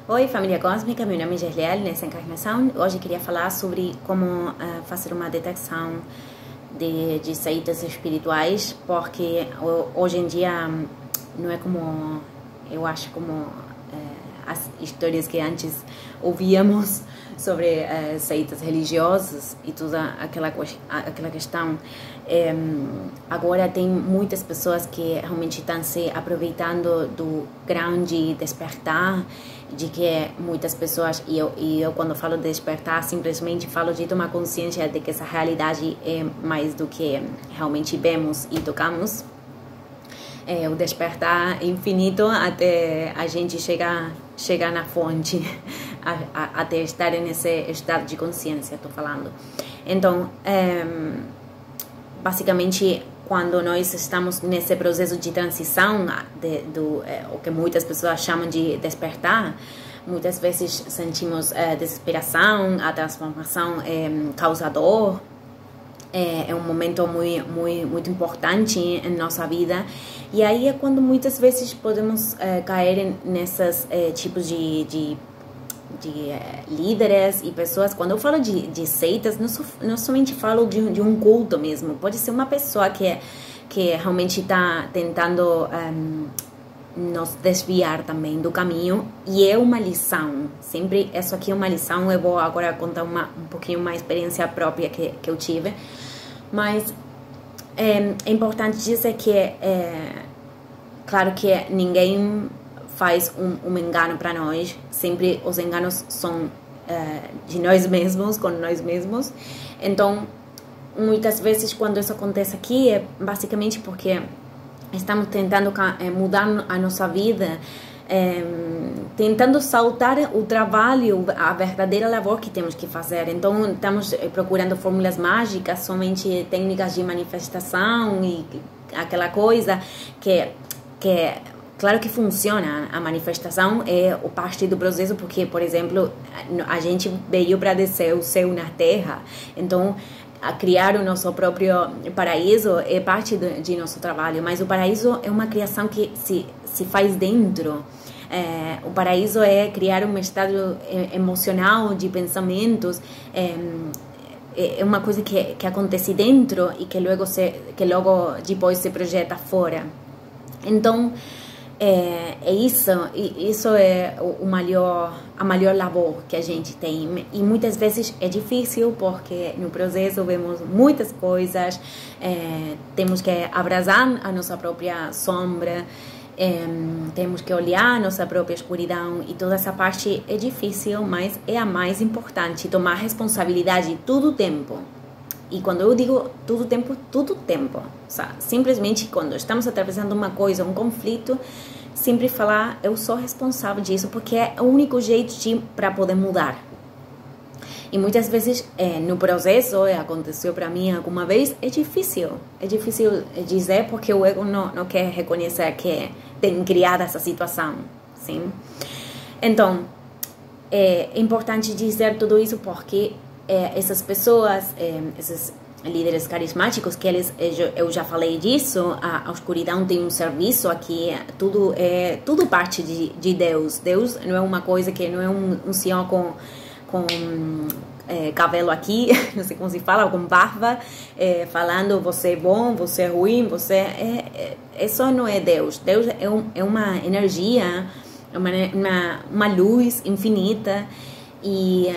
Oi, família cósmica, meu nome é Gisele, nessa encarnação. Hoje eu queria falar sobre como fazer uma detecção de seitas espirituais, porque hoje em dia não é como, eu acho, como as histórias que antes ouvíamos sobre seitas religiosas e toda aquela questão. Agora tem muitas pessoas que realmente estão se aproveitando do grande despertar, de que muitas pessoas, e eu quando falo de despertar, simplesmente falo de tomar consciência de que essa realidade é mais do que realmente vemos e tocamos. O despertar infinito até a gente chegar na fonte, até estar nesse estado de consciência, estou falando. Então, basicamente, quando nós estamos nesse processo de transição, o que muitas pessoas chamam de despertar, muitas vezes sentimos desesperação, a transformação causa dor. É um momento muito importante em nossa vida, e aí é quando muitas vezes podemos cair nesses tipos de líderes e pessoas. Quando eu falo de seitas, não somente falo de um culto mesmo, pode ser uma pessoa que realmente está tentando nos desviar também do caminho, e é uma lição, sempre isso aqui é uma lição. Eu vou agora contar um pouquinho uma experiência própria que eu tive, mas é importante dizer que claro que ninguém faz um engano para nós, sempre os enganos são de nós mesmos, com nós mesmos. Então, muitas vezes quando isso acontece aqui, é basicamente porque estamos tentando mudar a nossa vida, tentando saltar o trabalho, a verdadeira labor que temos que fazer. Então, estamos procurando fórmulas mágicas, somente técnicas de manifestação e aquela coisa que claro que funciona. A manifestação é parte do processo, porque, por exemplo, a gente veio para descer o céu na terra. Então, a criar o nosso próprio paraíso é parte de nosso trabalho, mas o paraíso é uma criação que se faz dentro. O paraíso é criar um estado emocional de pensamentos, é uma coisa que acontece dentro e que logo depois se projeta fora. Então, isso é a maior labor que a gente tem, e muitas vezes é difícil porque no processo vemos muitas coisas, temos que abraçar a nossa própria sombra, temos que olhar a nossa própria escuridão, e toda essa parte é difícil, mas é a mais importante. Tomar responsabilidade todo o tempo. E quando eu digo todo tempo, sabe? Simplesmente quando estamos atravessando uma coisa, um conflito, sempre falar: eu sou responsável disso, porque é o único jeito para poder mudar. E muitas vezes no processo, aconteceu para mim alguma vez, é difícil dizer, porque o ego não quer reconhecer que tem criado essa situação, sim? Então, é importante dizer tudo isso porque essas pessoas, esses líderes carismáticos, que eu já falei disso, a escuridão tem um serviço aqui, tudo parte de Deus. Deus não é uma coisa que não é um senhor com cabelo aqui, não sei como se fala, com barba, falando: você é bom, você é ruim, isso não é Deus. Deus é uma energia, uma luz infinita, e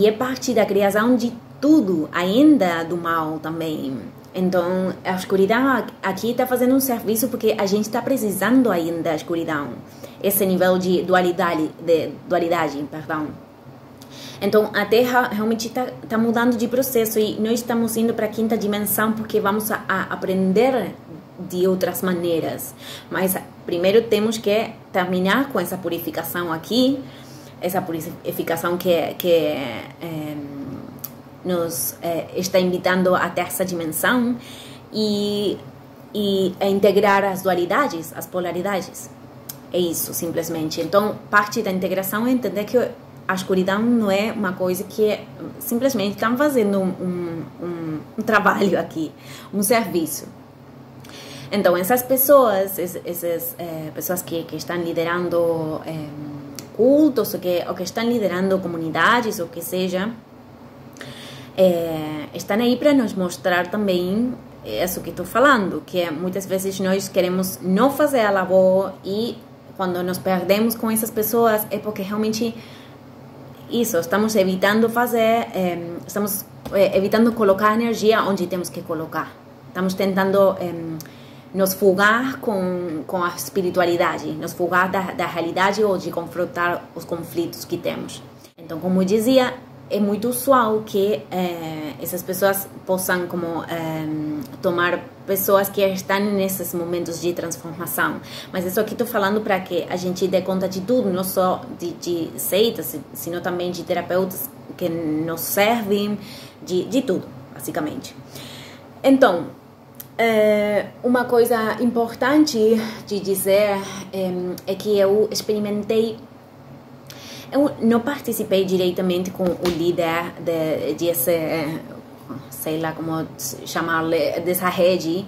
é parte da criação de tudo, ainda do mal também. Então, a escuridão aqui está fazendo um serviço, porque a gente está precisando ainda da escuridão, esse nível de dualidade, perdão. Então, a Terra realmente está mudando de processo, e nós estamos indo para a quinta dimensão porque vamos a aprender de outras maneiras. Mas primeiro temos que terminar com essa purificação aqui, essa purificação que nos está invitando à terceira dimensão, e a integrar as dualidades, as polaridades. É isso, simplesmente. Então, parte da integração é entender que a escuridão não é uma coisa que simplesmente estão fazendo um trabalho aqui, um serviço. Então, essas pessoas, essas pessoas que estão liderando cultos, ou que estão liderando comunidades, ou que seja, estão aí para nos mostrar também isso que estou falando, que muitas vezes nós queremos não fazer a labor e quando nos perdemos com essas pessoas é porque realmente estamos evitando estamos evitando colocar energia onde temos que colocar. Estamos tentando nos fugar com a espiritualidade, nos fugar da realidade ou de confrontar os conflitos que temos. Então, como eu dizia, é muito usual que essas pessoas possam tomar pessoas que estão nesses momentos de transformação. Mas isso aqui estou falando para que a gente dê conta de tudo, não só de seitas, sino também de terapeutas que nos servem, de tudo, basicamente. Então, uma coisa importante de dizer é que eu experimentei. Eu não participei diretamente com o líder desse, sei lá como chamar-lhe, dessa rede,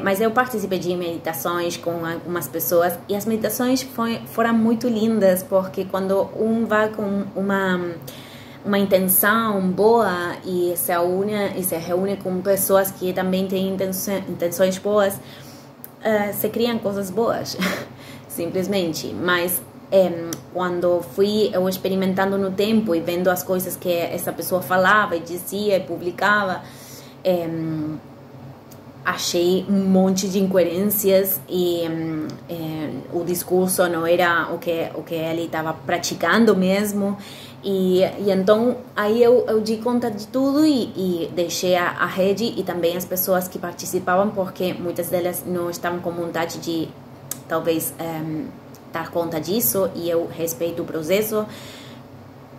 mas eu participei de meditações com algumas pessoas e as meditações foram muito lindas, porque quando vai com uma intenção boa e se reúne com pessoas que também têm intenções boas, se criam coisas boas, simplesmente. Mas quando fui eu experimentando no tempo e vendo as coisas que essa pessoa falava e dizia e publicava, achei um monte de incoerências e o discurso não era o que ele estava praticando mesmo. E então aí eu dei conta de tudo e deixei a rede e também as pessoas que participavam, porque muitas delas não estavam com vontade de talvez dar conta disso, e eu respeito o processo.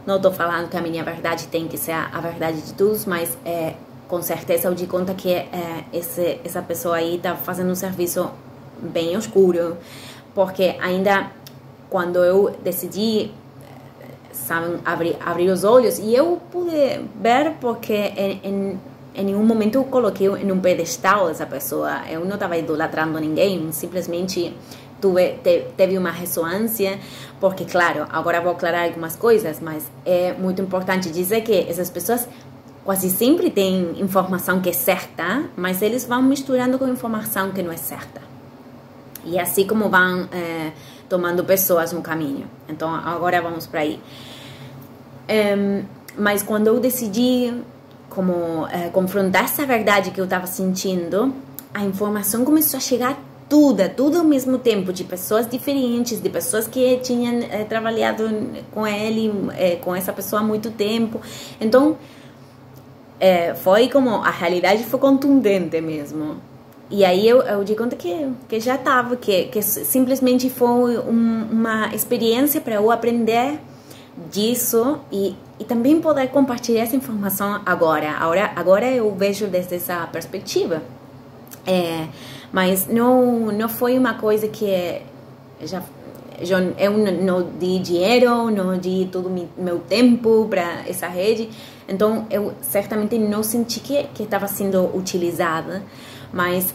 Não estou falando que a minha verdade tem que ser a verdade de todos, mas com certeza eu dei conta que essa pessoa aí está fazendo um serviço bem escuro, porque ainda quando eu decidi abrir os olhos, e eu pude ver, porque em nenhum momento eu coloquei em um pedestal essa pessoa, eu não estava idolatrando ninguém, simplesmente teve uma ressonância, porque, claro, agora vou aclarar algumas coisas, mas é muito importante dizer que essas pessoas quase sempre têm informação que é certa, mas eles vão misturando com informação que não é certa. E assim como vão tomando pessoas no caminho. Então, agora vamos para aí. Mas quando eu decidi confrontar essa verdade que eu estava sentindo, a informação começou a chegar tudo ao mesmo tempo, de pessoas diferentes, de pessoas que tinham trabalhado com ele, com essa pessoa há muito tempo. Então, foi como, a realidade foi contundente mesmo. E aí eu di conta que já estava, que simplesmente foi uma experiência para eu aprender disso e também poder compartilhar essa informação agora eu vejo desde essa perspectiva. Mas não foi uma coisa que eu não dei dinheiro, não dei todo meu tempo para essa rede, então eu certamente não senti que estava sendo utilizada, mas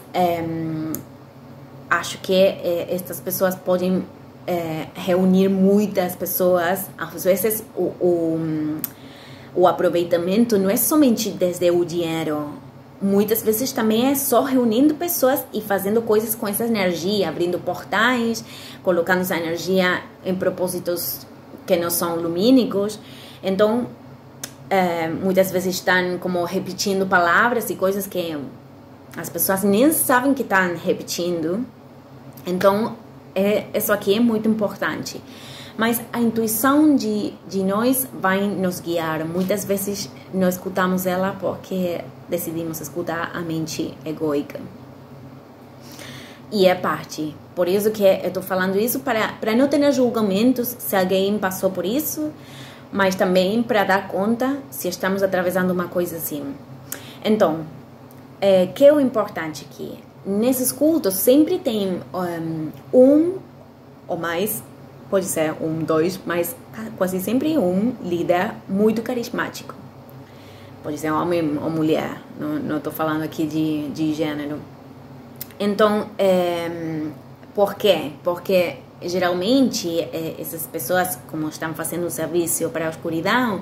acho que estas pessoas podem reunir muitas pessoas. Às vezes o aproveitamento não é somente desde o dinheiro. Muitas vezes também é só reunindo pessoas e fazendo coisas com essa energia, abrindo portais, colocando essa energia em propósitos que não são lumínicos. Então, muitas vezes estão como repetindo palavras e coisas que as pessoas nem sabem que estão repetindo. Então, isso aqui é muito importante. Mas a intuição de nós vai nos guiar. Muitas vezes não escutamos ela porque decidimos escutar a mente egoica. E é parte. Por isso que eu estou falando isso, para não ter julgamentos se alguém passou por isso, mas também para dar conta se estamos atravessando uma coisa assim. Então, que é o importante aqui? Nesses cultos sempre tem um ou mais, pode ser 1, 2, mas quase sempre um líder muito carismático. Pode ser homem ou mulher, não estou falando aqui de gênero. Então, por quê? Porque geralmente, essas pessoas, como estão fazendo um serviço para a escuridão,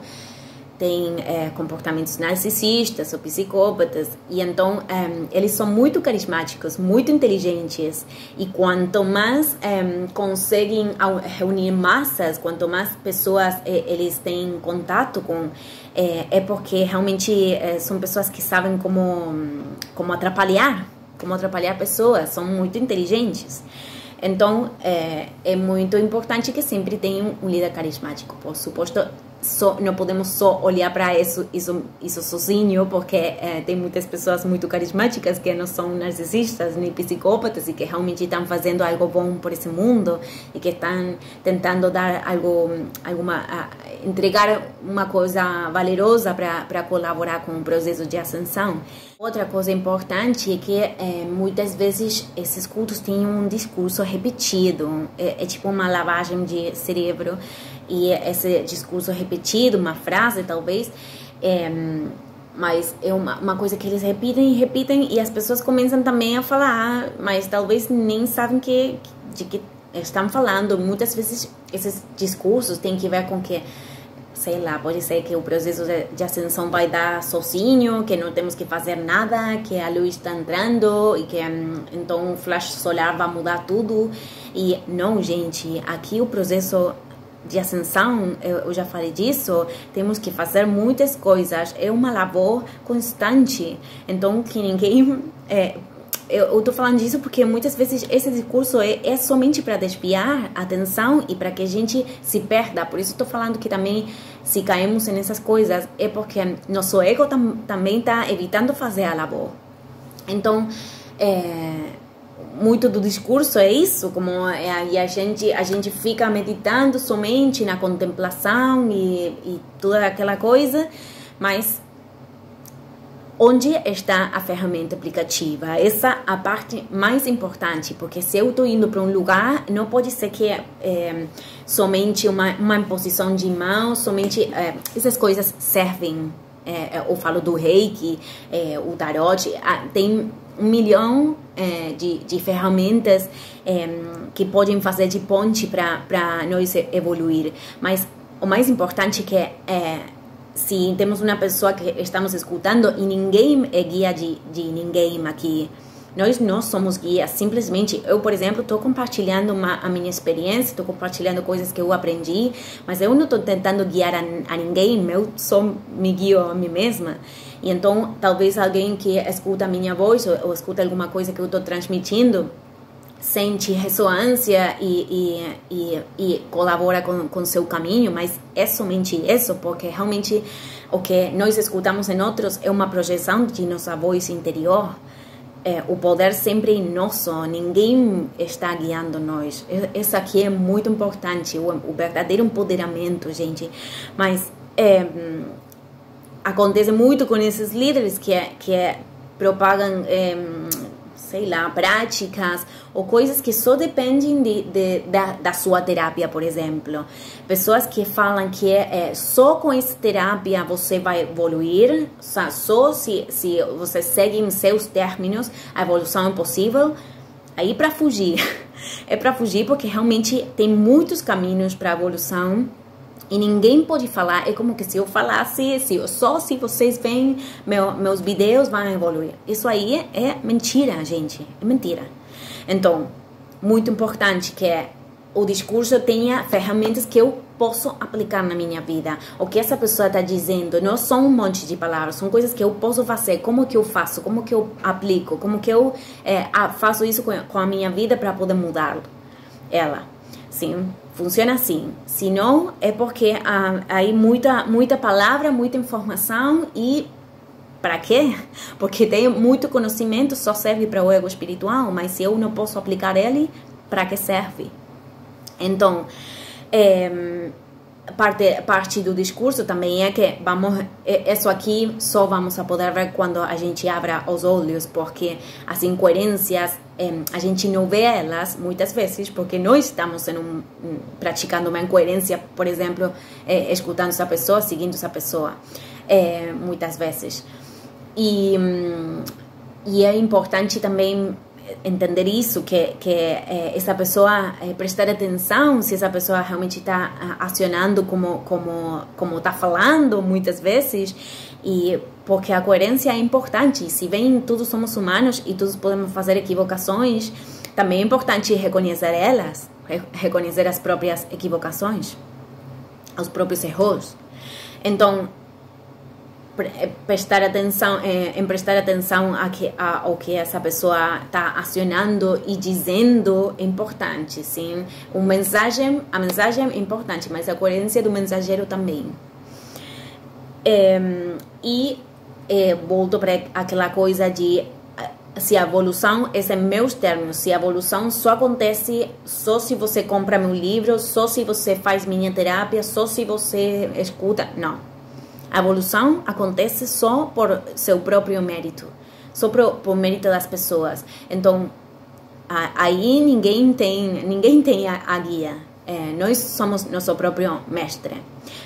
têm comportamentos narcisistas ou psicópatas, e então eles são muito carismáticos, muito inteligentes, e quanto mais conseguem reunir massas, quanto mais pessoas eles têm contato com, é porque realmente são pessoas que sabem como atrapalhar pessoas, são muito inteligentes. Então, é muito importante que sempre tenha um líder carismático. Por suposto, não podemos só olhar para isso sozinho, porque tem muitas pessoas muito carismáticas que não são narcisistas nem psicópatas e que realmente estão fazendo algo bom por esse mundo e que estão tentando dar entregar uma coisa valorosa para colaborar com o processo de ascensão. Outra coisa importante é que muitas vezes esses cultos têm um discurso repetido, é tipo uma lavagem de cérebro, e esse discurso repetido, uma frase talvez, mas é uma coisa que eles repetem e as pessoas começam também a falar, mas talvez nem sabem de que estão falando. Muitas vezes esses discursos têm que ver com que, sei lá, pode ser que o processo de ascensão vai dar sozinho, que não temos que fazer nada, que a luz está entrando e que então o flash solar vai mudar tudo. E não, gente, aqui o processo de ascensão, eu já falei disso, temos que fazer muitas coisas, é uma labor constante, então que ninguém... eu estou falando disso porque muitas vezes esse discurso é somente para desviar a atenção e para que a gente se perda. Por isso estou falando que também, se caímos nessas coisas, é porque nosso ego também está evitando fazer a labor. Então, muito do discurso é isso, como e a gente fica meditando somente na contemplação e toda aquela coisa, mas onde está a ferramenta aplicativa? Essa é a parte mais importante, porque se eu estou indo para um lugar, não pode ser que somente uma imposição de mãos, somente essas coisas servem. Eu falo do Reiki, o Tarot, tem 1 milhão de ferramentas que podem fazer de ponte para nós evoluir. Mas o mais importante é se temos uma pessoa que estamos escutando e ninguém é guia de ninguém aqui. Nós não somos guias, simplesmente eu, por exemplo, estou compartilhando a minha experiência, estou compartilhando coisas que eu aprendi, mas eu não estou tentando guiar a ninguém, eu só me guio a mim mesma. E então, talvez alguém que escuta a minha voz ou escuta alguma coisa que eu estou transmitindo, sente ressonância e colabora com seu caminho, mas é somente isso, porque realmente o que nós escutamos em outros é uma projeção de nossa voz interior. O poder sempre é nosso, ninguém está guiando nós. Isso aqui é muito importante, o verdadeiro empoderamento, gente. Mas acontece muito com esses líderes que propagam, sei lá, práticas ou coisas que só dependem da sua terapia, por exemplo. Pessoas que falam que só com essa terapia você vai evoluir, só se você segue em seus términos, a evolução é possível. Aí para fugir, é para fugir porque realmente tem muitos caminhos para a evolução. E ninguém pode falar, é como que se eu falasse, só se vocês veem meus vídeos vão evoluir. Isso aí é mentira, gente, é mentira. Então, muito importante que o discurso tenha ferramentas que eu posso aplicar na minha vida. O que essa pessoa está dizendo não são um monte de palavras, são coisas que eu posso fazer, como que eu faço, como que eu aplico, como que eu faço isso com a minha vida para poder mudar ela. Sim, funciona assim. Se não, é porque aí muita palavra, muita informação e para quê? Porque tem muito conhecimento, só serve para o ego espiritual, mas se eu não posso aplicar ele, para que serve? Então, parte do discurso também é que isso aqui só vamos a poder ver quando a gente abra os olhos, porque as incoerências a gente não vê elas muitas vezes porque nós estamos praticando uma incoerência, por exemplo, escutando essa pessoa, seguindo essa pessoa, muitas vezes. E é importante também entender isso, que essa pessoa prestar atenção se essa pessoa realmente está acionando como está falando muitas vezes, e porque a coerência é importante. Se bem todos somos humanos e todos podemos fazer equivocações, também é importante reconhecer elas, reconhecer as próprias equivocações, os próprios erros. Então, prestar atenção ao que essa pessoa está acionando e dizendo é importante, sim. A mensagem é importante, mas a coerência do mensageiro também. Volto para aquela coisa de se a evolução é em meus termos, se a evolução só acontece só se você compra meu livro, só se você faz minha terapia, só se você escuta, não. A evolução acontece só por seu próprio mérito, só por mérito das pessoas. Então, aí ninguém tem a guia. Nós somos nosso próprio mestre.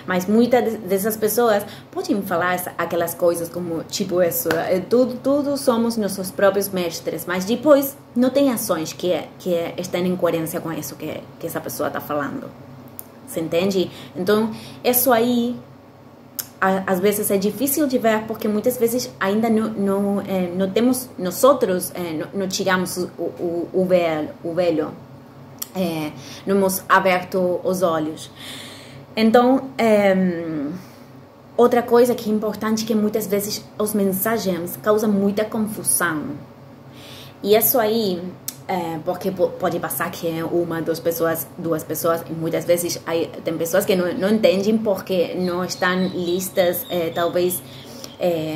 Mas muitas dessas pessoas podem falar aquelas coisas como, tipo isso, tudo somos nossos próprios mestres, mas depois não tem ações que estão em coerência com isso que essa pessoa está falando. Você entende? Então, isso aí às vezes é difícil de ver, porque muitas vezes ainda não temos, nós outros não tiramos o véu, não hemos aberto os olhos. Então, outra coisa que é importante, que muitas vezes os mensagens causam muita confusão. E isso aí, porque pode passar que é uma, duas pessoas, e muitas vezes tem pessoas que não entendem porque não estão listas, talvez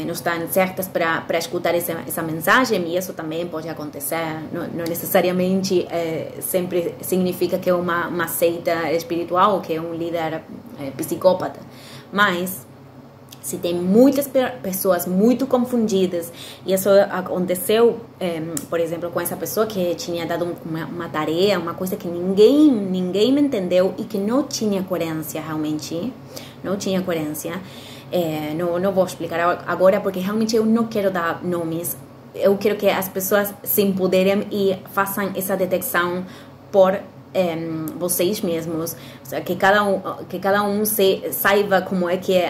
não estão certas para escutar essa mensagem, e isso também pode acontecer. Não necessariamente sempre significa que é uma seita espiritual, que é um líder psicópata, mas se tem muitas pessoas muito confundidas, e isso aconteceu, por exemplo, com essa pessoa que tinha dado uma tarefa, uma coisa que ninguém me entendeu e que não tinha coerência realmente, não tinha coerência. Não vou explicar agora, porque realmente eu não quero dar nomes. Eu quero que as pessoas se empoderem e façam essa detecção por vocês mesmos, que cada um saiba como é que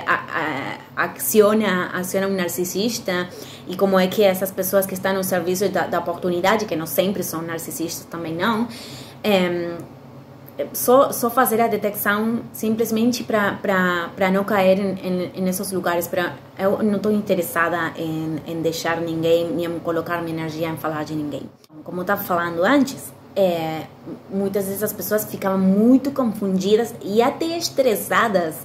aciona um narcisista, e como é que essas pessoas que estão no serviço da oportunidade, que não sempre são narcisistas também não, só fazer a detecção simplesmente para não cair nesses lugares. Eu não estou interessada em deixar ninguém, nem colocar minha energia em falar de ninguém. Como eu estava falando antes, muitas dessas pessoas ficavam muito confundidas e até estressadas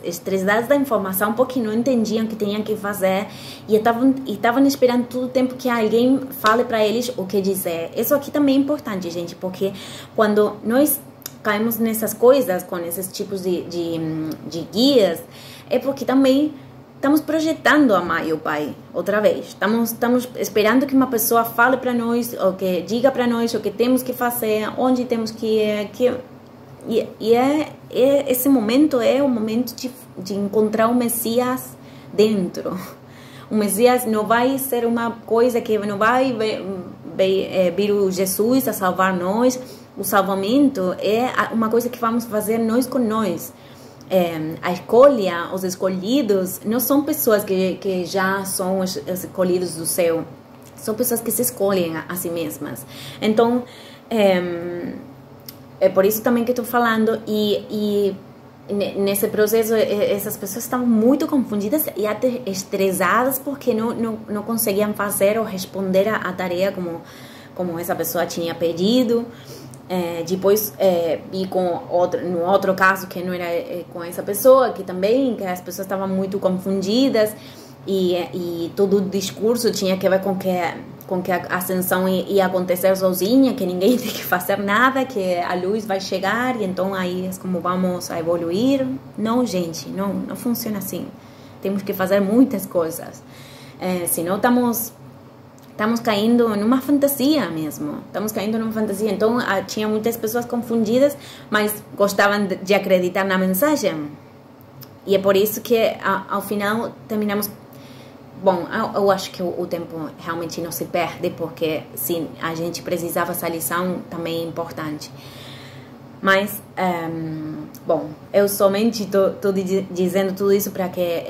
da informação, porque não entendiam o que tinham que fazer, e estavam esperando todo o tempo que alguém fale para eles o que dizer. Isso aqui também é importante, gente, porque quando nós caímos nessas coisas, com esses tipos de guias, é porque também estamos projetando a mãe e o pai outra vez. Estamos esperando que uma pessoa fale para nós, ou que diga para nós o que temos que fazer, onde temos que ir. Esse momento é o momento de encontrar o Messias dentro. O Messias não vai ser uma coisa que não vai vir o Jesus a salvar nós. O salvamento é uma coisa que vamos fazer nós com nós. A escolha, os escolhidos, não são pessoas que já são os escolhidos do céu. São pessoas que se escolhem a si mesmas. Então, é por isso também que estou falando. E nesse processo, essas pessoas estavam muito confundidas e até estressadas, porque não conseguiam fazer ou responder a tarefa como essa pessoa tinha pedido. Depois vi no outro caso, que não era com essa pessoa, que as pessoas estavam muito confundidas, e todo o discurso tinha que ver com que a ascensão ia acontecer sozinha, que ninguém tem que fazer nada, que a luz vai chegar, e então aí é como vamos a evoluir. Não, gente, não funciona assim. Temos que fazer muitas coisas, senão estamos caindo numa fantasia mesmo. Então, tinha muitas pessoas confundidas, mas gostavam de acreditar na mensagem. E é por isso que, ao final, terminamos bom, eu acho que o tempo realmente não se perde, porque sim, a gente precisava essa lição também é importante. Mas, bom, eu somente estou dizendo tudo isso para que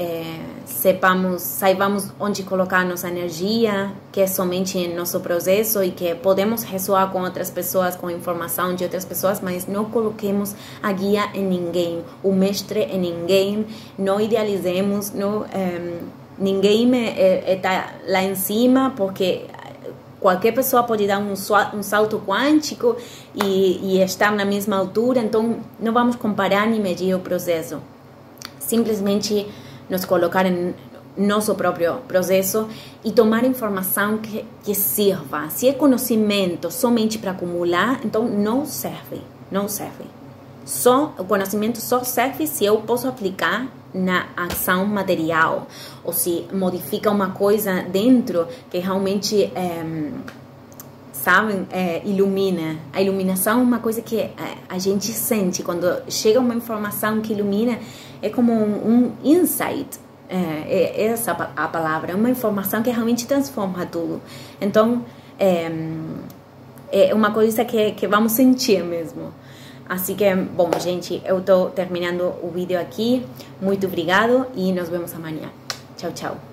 saibamos onde colocar nossa energia, que é somente em nosso processo e que podemos ressoar com outras pessoas, com informação de outras pessoas, mas não coloquemos a guia em ninguém, o mestre em ninguém, não idealizemos, ninguém está lá em cima, porque qualquer pessoa pode dar um salto quântico e estar na mesma altura, então não vamos comparar nem medir o processo. Simplesmente nos colocar em nosso próprio processo e tomar informação que sirva. Se é conhecimento somente para acumular, então não serve. O conhecimento só serve se eu posso aplicar na ação material, ou se modifica uma coisa dentro que realmente, ilumina. A iluminação é uma coisa que a gente sente, quando chega uma informação que ilumina, é como um insight, essa a palavra, é uma informação que realmente transforma tudo. Então, é uma coisa que vamos sentir mesmo. Assim que, bom, gente, eu estou terminando o vídeo aqui. Muito obrigado e nos vemos amanhã. Tchau, tchau.